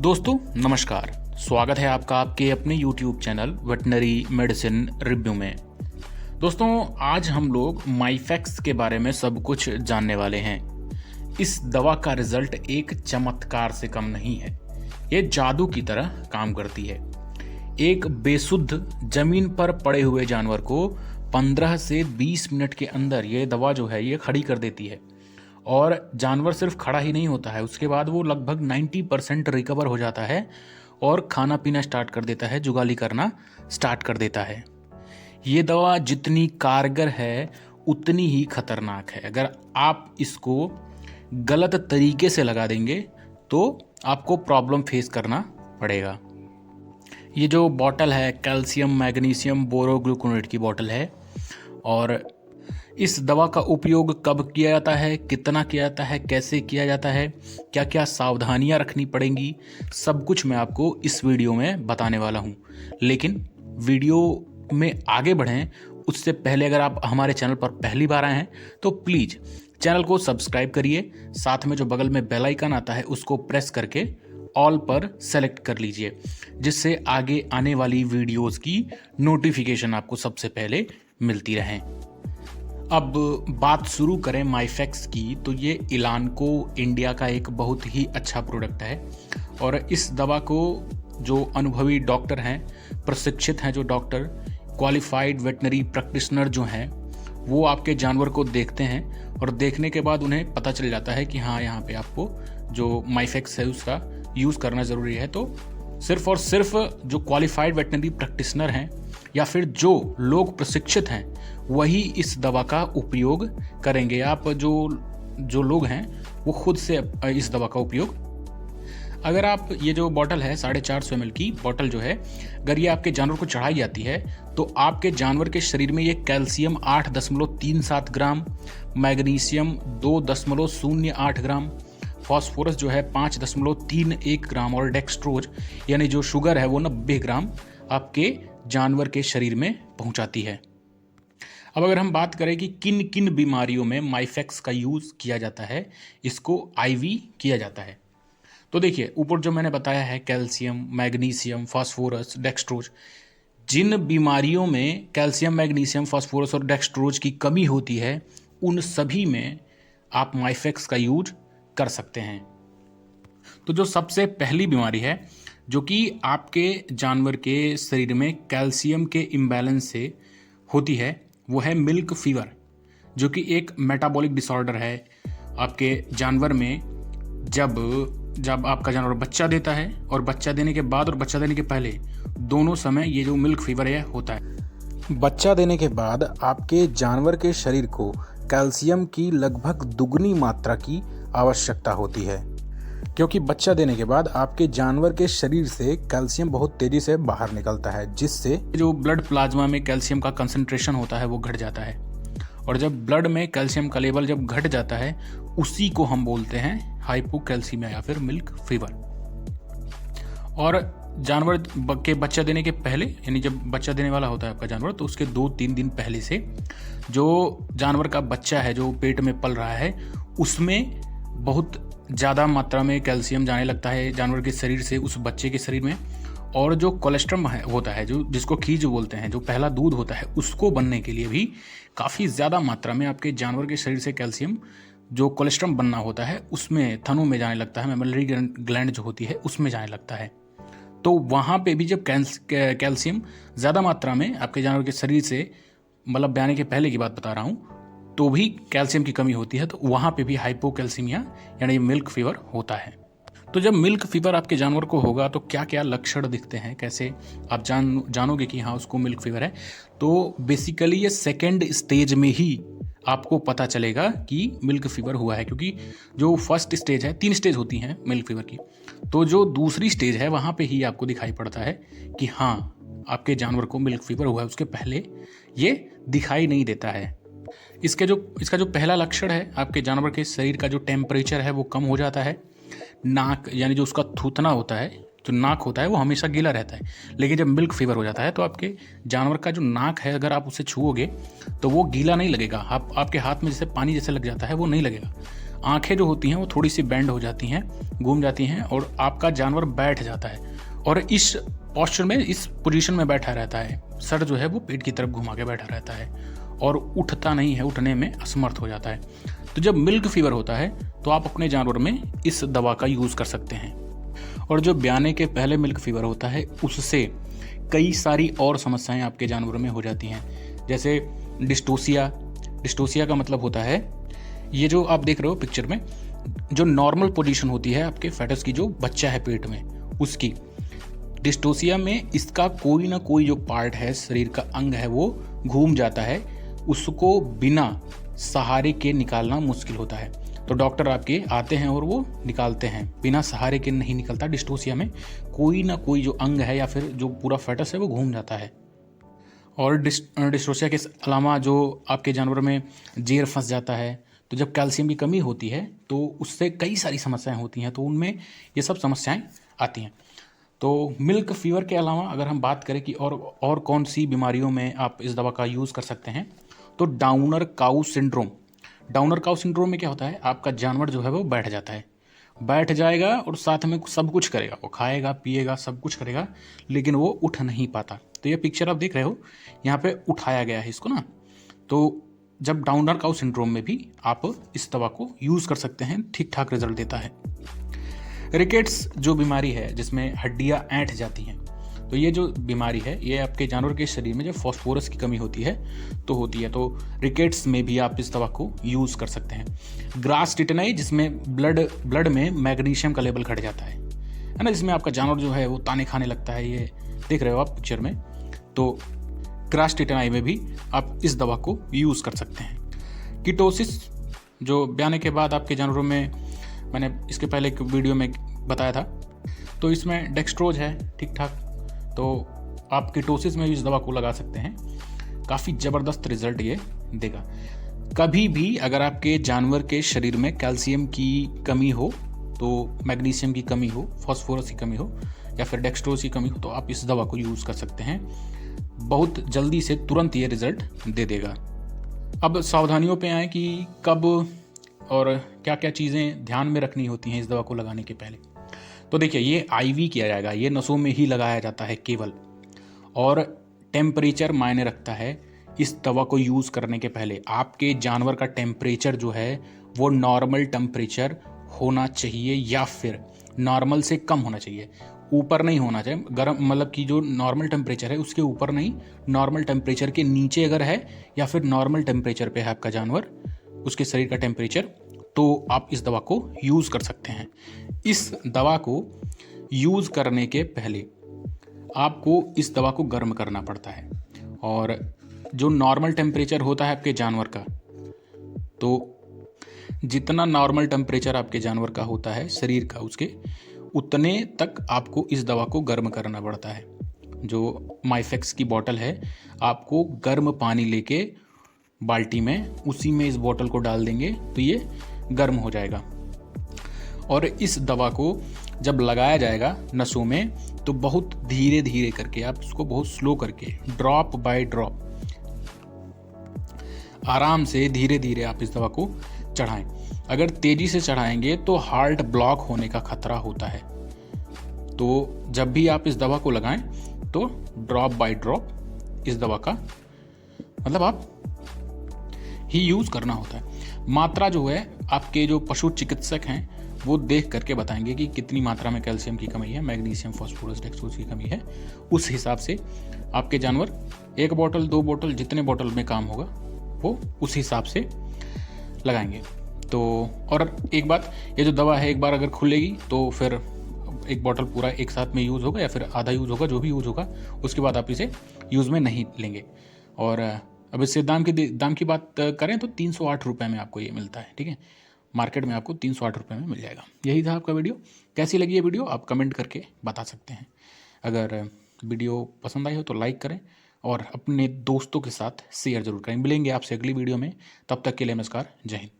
दोस्तों नमस्कार, स्वागत है आपका आपके अपने YouTube channel veterinary medicine review में। दोस्तों आज हम लोग माइफेक्स के बारे में सब कुछ जानने वाले हैं। इस दवा का रिजल्ट एक चमत्कार से कम नहीं है, ये जादू की तरह काम करती है। एक बेसुध जमीन पर पड़े हुए जानवर को 15 से 20 मिनट के अंदर ये दवा जो है ये खड़ी कर देती है और जानवर सिर्फ खड़ा ही नहीं होता है, उसके बाद वो लगभग 90% रिकवर हो जाता है और खाना पीना स्टार्ट कर देता है, जुगाली करना स्टार्ट कर देता है। ये दवा जितनी कारगर है उतनी ही खतरनाक है। अगर आप इसको गलत तरीके से लगा देंगे तो आपको प्रॉब्लम फेस करना पड़ेगा। ये जो बॉटल है कैल्शियम मैग्नीशियम बोरोग्लूकोनेट की बॉटल है और इस दवा का उपयोग कब किया जाता है, कितना किया जाता है, कैसे किया जाता है, क्या क्या सावधानियां रखनी पड़ेंगी, सब कुछ मैं आपको इस वीडियो में बताने वाला हूं। लेकिन वीडियो में आगे बढ़ें उससे पहले अगर आप हमारे चैनल पर पहली बार आए हैं तो प्लीज़ चैनल को सब्सक्राइब करिए, साथ में जो बगल में बेल आइकन आता है उसको प्रेस करके ऑल पर सेलेक्ट कर लीजिए, जिससे आगे आने वाली वीडियोज़ की नोटिफिकेशन आपको सबसे पहले मिलती रहें। अब बात शुरू करें माइफेक्स की, तो ये इलानको इंडिया का एक बहुत ही अच्छा प्रोडक्ट है और इस दवा को जो अनुभवी डॉक्टर हैं, प्रशिक्षित हैं जो डॉक्टर, क्वालिफाइड वेटनरी प्रैक्टिशनर जो हैं, वो आपके जानवर को देखते हैं और देखने के बाद उन्हें पता चल जाता है कि हाँ यहाँ पे आपको जो माइफेक्स है उसका यूज़ करना ज़रूरी है। तो सिर्फ और सिर्फ जो क्वालिफाइड वेटनरी प्रैक्टिशनर हैं या फिर जो लोग प्रशिक्षित हैं वही इस दवा का उपयोग करेंगे। आप जो लोग हैं वो खुद से इस दवा का उपयोग, अगर आप ये जो बॉटल है 450 ml की बॉटल जो है, अगर ये आपके जानवर को चढ़ाई जाती है तो आपके जानवर के शरीर में ये कैल्शियम 8.37 ग्राम, मैग्नीशियम 2.08 ग्राम, फॉस्फोरस जो है 5.31 ग्राम और डेक्सट्रोज यानी जो शुगर है वो 90 ग्राम आपके जानवर के शरीर में पहुंचाती है। अब अगर हम बात करें कि किन किन बीमारियों में माइफेक्स का यूज़ किया जाता है, इसको आईवी किया जाता है, तो देखिए ऊपर जो मैंने बताया है कैल्शियम मैग्नीशियम फॉस्फोरस डेक्सट्रोज, जिन बीमारियों में कैल्शियम मैग्नीशियम फॉस्फोरस और डेक्सट्रोज की कमी होती है उन सभी में आप माइफेक्स का यूज कर सकते हैं। तो जो सबसे पहली बीमारी है जो कि आपके जानवर के शरीर में कैल्शियम के इम्बैलेंस से होती है वो है मिल्क फीवर, जो कि एक मेटाबॉलिक डिसऑर्डर है आपके जानवर में। जब आपका जानवर बच्चा देता है और बच्चा देने के बाद और बच्चा देने के पहले दोनों समय ये जो मिल्क फीवर है होता है। बच्चा देने के बाद आपके जानवर के शरीर को कैल्शियम की लगभग दुगनी मात्रा की आवश्यकता होती है, क्योंकि बच्चा देने के बाद आपके जानवर के शरीर से कैल्शियम बहुत तेजी से बाहर निकलता है, जिससे जो ब्लड प्लाज्मा में कैल्शियम का कंसंट्रेशन होता है वो घट जाता है और जब ब्लड में कैल्शियम का लेवल जब घट जाता है उसी को हम बोलते हैं हाइपोकैल्सीमिया या फिर मिल्क फीवर। और जानवर के बच्चा देने के पहले यानी जब बच्चा देने वाला होता है आपका जानवर तो उसके 2-3 दिन पहले से जो जानवर का बच्चा है जो पेट में पल रहा है उसमें बहुत ज़्यादा मात्रा में कैल्शियम जाने लगता है जानवर के शरीर से उस बच्चे के शरीर में, और जो कोलेस्ट्रम होता है जो जिसको खीज बोलते हैं, जो पहला दूध होता है, उसको बनने के लिए भी काफ़ी ज़्यादा मात्रा में आपके जानवर के शरीर से कैल्शियम जो कोलेस्ट्रम बनना होता है उसमें थनों में जाने लगता है, मेमोरी ग्लैंड जो होती है उसमें जाने लगता है। तो वहाँ पे भी जब कैल्शियम ज़्यादा मात्रा में आपके जानवर के शरीर से, मतलब ब्याने के पहले की बात बता रहा हूँ, तो भी कैल्शियम की कमी होती है, तो वहाँ पे भी हाइपोकैल्सीमिया यानी मिल्क फीवर होता है। तो जब मिल्क फीवर आपके जानवर को होगा तो क्या क्या लक्षण दिखते हैं, कैसे आप जानोगे कि हाँ उसको मिल्क फीवर है। तो बेसिकली ये सेकेंड स्टेज में ही आपको पता चलेगा कि मिल्क फीवर हुआ है, क्योंकि जो फर्स्ट स्टेज है, 3 स्टेज होती हैं मिल्क फीवर की, तो जो दूसरी स्टेज है वहाँ पे ही आपको दिखाई पड़ता है कि हाँ आपके जानवर को मिल्क फीवर हुआ है, उसके पहले ये दिखाई नहीं देता है। इसका जो पहला लक्षण है, आपके जानवर के शरीर का जो टेम्परेचर है वो कम हो जाता है, नाक यानी जो उसका थूथना होता है जो नाक होता है वो हमेशा गीला रहता है, लेकिन जब मिल्क फीवर हो जाता है तो आपके जानवर का जो नाक है अगर आप उसे छुओगे तो वो गीला नहीं लगेगा, आपके हाथ में जैसे पानी जैसे लग जाता है वो नहीं लगेगा। आंखें जो होती हैं वो थोड़ी सी बेंड हो जाती हैं, घूम जाती हैं, और आपका जानवर बैठ जाता है और इस पोस्चर में, इस पोजीशन में बैठा रहता है। सर जो है वो पेट की तरफ घुमा के बैठा रहता है और उठता नहीं है, उठने में असमर्थ हो जाता है। तो जब मिल्क फीवर होता है तो आप अपने जानवर में इस दवा का यूज़ कर सकते हैं। और जो ब्याने के पहले मिल्क फीवर होता है उससे कई सारी और समस्याएं आपके जानवरों में हो जाती हैं, जैसे डिस्टोसिया। डिस्टोसिया का मतलब होता है, ये जो आप देख रहे हो पिक्चर में, जो नॉर्मल पोजीशन होती है आपके फेटस की, जो बच्चा है पेट में, उसकी डिस्टोसिया में इसका कोई ना कोई जो पार्ट है, शरीर का अंग है, वो घूम जाता है। उसको बिना सहारे के निकालना मुश्किल होता है, तो डॉक्टर आपके आते हैं और वो निकालते हैं। बिना सहारे के नहीं निकलता। डिस्टोसिया में कोई ना कोई जो अंग है या फिर जो पूरा फेटस है वो घूम जाता है। और डिस्टोसिया के अलावा जो आपके जानवर में जेर फंस जाता है, तो जब कैल्शियम की कमी होती है तो उससे कई सारी समस्याएं होती हैं, तो उनमें ये सब समस्याएं आती हैं। तो मिल्क फीवर के अलावा अगर हम बात करें कि और कौन सी बीमारियों में आप इस दवा का यूज़ कर सकते हैं, तो डाउनर काऊ सिंड्रोम। डाउनर काऊ सिंड्रोम में क्या होता है, आपका जानवर जो है वो बैठ जाता है, बैठ जाएगा और साथ में सब कुछ करेगा, वो खाएगा पिएगा सब कुछ करेगा, लेकिन वो उठ नहीं पाता। तो ये पिक्चर आप देख रहे हो, यहाँ पे उठाया गया है इसको ना। तो जब डाउनर काऊ सिंड्रोम में भी आप इस दवा को यूज़ कर सकते हैं, ठीक ठाक रिजल्ट देता है। रिकेट्स जो बीमारी है जिसमें हड्डियाँ ऐंठ जाती हैं, तो ये जो बीमारी है ये आपके जानवर के शरीर में जब फास्फोरस की कमी होती है तो होती है, तो रिकेट्स में भी आप इस दवा को यूज़ कर सकते हैं। ग्रास टिटेनाई, जिसमें ब्लड में मैग्नीशियम का लेवल घट जाता है ना, जिसमें आपका जानवर जो है वो ताने खाने लगता है, ये देख रहे हो आप पिक्चर में। तो ग्रास टिटेनाई में भी आप इस दवा को यूज़ कर सकते हैं। कीटोसिस, जो ब्याने के बाद आपके जानवरों में, मैंने इसके पहले एक वीडियो में बताया था, तो इसमें डेक्सट्रोज है ठीक ठाक, तो आप कीटोसिस में भी इस दवा को लगा सकते हैं। काफ़ी ज़बरदस्त रिजल्ट ये देगा। कभी भी अगर आपके जानवर के शरीर में कैल्शियम की कमी हो, तो मैग्नीशियम की कमी हो, फास्फोरस की कमी हो या फिर डेक्सट्रोज की कमी हो, तो आप इस दवा को यूज़ कर सकते हैं। बहुत जल्दी से तुरंत ये रिजल्ट दे देगा। अब सावधानियों पे आए कि कब और क्या क्या चीज़ें ध्यान में रखनी होती हैं इस दवा को लगाने के पहले। तो देखिए, ये आईवी किया जाएगा, ये नसों में ही लगाया जाता है केवल, और टेम्परेचर मायने रखता है। इस दवा को यूज़ करने के पहले आपके जानवर का टेम्परेचर जो है वो नॉर्मल टेम्परेचर होना चाहिए या फिर नॉर्मल से कम होना चाहिए, ऊपर नहीं होना चाहिए। गर्म मतलब कि जो नॉर्मल टेम्परेचर है उसके ऊपर नहीं, नॉर्मल टेम्परेचर के नीचे अगर है या फिर नॉर्मल टेम्परेचर पे है आपका जानवर, उसके शरीर का टेम्परेचर, तो आप इस दवा को यूज़ कर सकते हैं। इस दवा को यूज़ करने के पहले आपको इस दवा को गर्म करना पड़ता है, और जो नॉर्मल टेम्परेचर होता है आपके जानवर का, तो जितना नॉर्मल टेम्परेचर आपके जानवर का होता है शरीर का, उसके उतने तक आपको इस दवा को गर्म करना पड़ता है। जो माइफेक्स की बोतल है, आपको गर्म पानी लेके बाल्टी में, उसी में इस बोतल को डाल देंगे तो ये गर्म हो जाएगा। और इस दवा को जब लगाया जाएगा नसों में, तो बहुत धीरे धीरे करके, आप इसको बहुत स्लो करके, ड्रॉप बाय ड्रॉप, आराम से धीरे धीरे आप इस दवा को चढ़ाएं। अगर तेजी से चढ़ाएंगे तो हार्ट ब्लॉक होने का खतरा होता है। तो जब भी आप इस दवा को लगाएं तो ड्रॉप बाय ड्रॉप इस दवा का मतलब आप ही यूज़ करना होता है। मात्रा जो है आपके जो पशु चिकित्सक हैं वो देख करके बताएंगे कि कितनी मात्रा में कैल्शियम की कमी है, मैग्नीशियम, फास्फोरस, डेक्सट्रोज की कमी है। उस हिसाब से आपके जानवर 1 बोतल 2 बोतल जितने बोतल में काम होगा वो उस हिसाब से लगाएंगे। तो और एक बात, ये जो दवा है एक बार अगर खुलेगी तो फिर 1 बोतल पूरा एक साथ में यूज़ होगा या फिर आधा यूज़ होगा, जो भी यूज़ होगा, उसके बाद आप इसे यूज़ में नहीं लेंगे। और अब इससे दाम की बात करें तो 308 रुपये में आपको ये मिलता है, ठीक है। मार्केट में आपको 308 रुपये में मिल जाएगा। यही था आपका वीडियो। कैसी लगी ये वीडियो आप कमेंट करके बता सकते हैं। अगर वीडियो पसंद आई हो तो लाइक करें और अपने दोस्तों के साथ शेयर जरूर करें। मिलेंगे आपसे अगली वीडियो में, तब तक के लिए नमस्कार, जय हिंद।